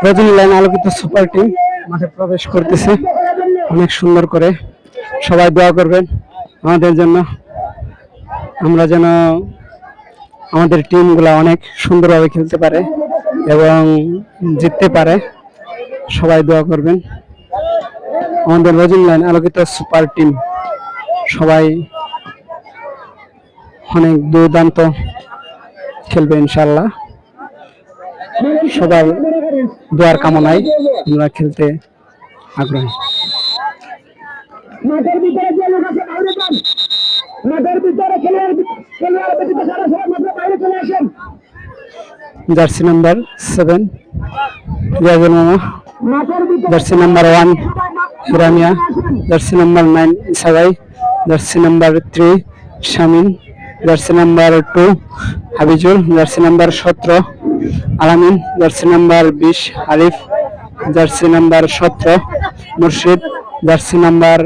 রজনীলাইন আলোকিত super team মাঠে প্রবেশ করতেছে অনেক সুন্দর করে। সবাই দোয়া করবেন আমাদের জন্য, আমরা যেন আমাদের টিমগুলা অনেক সুন্দরভাবে খেলতে পারে এবং জিততে পারে। সবাই দোয়া করবেন। আমাদের রজনীলাইন আলোকিত সুপার টিম সবাই অনেক দুর্দান্ত খেলবে ইনশাল্লাহ। সবার দোয়ার কামনায় আমরা খেলতে আগ্রহী। জার্সি নাম্বার 7 রিয়াজুল মামা, jersey number 1 Hiramia, jersey number 9 Isagai, jersey number 3 Shamin, jersey number 2 Habizul, jersey number 17 Alamin, jersey number 20 Arif, jersey number 17 Murshid, jersey number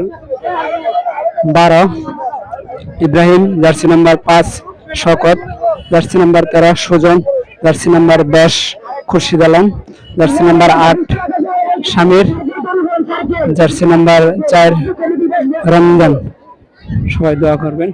12 Ibrahim, jersey number 5 Shawkat, jersey number 13 Sujan, jersey number 10 Khurshid Alam, jersey number 8 Shamir, jersey number 4 Ramzan. সবাই দোয়া করবেন।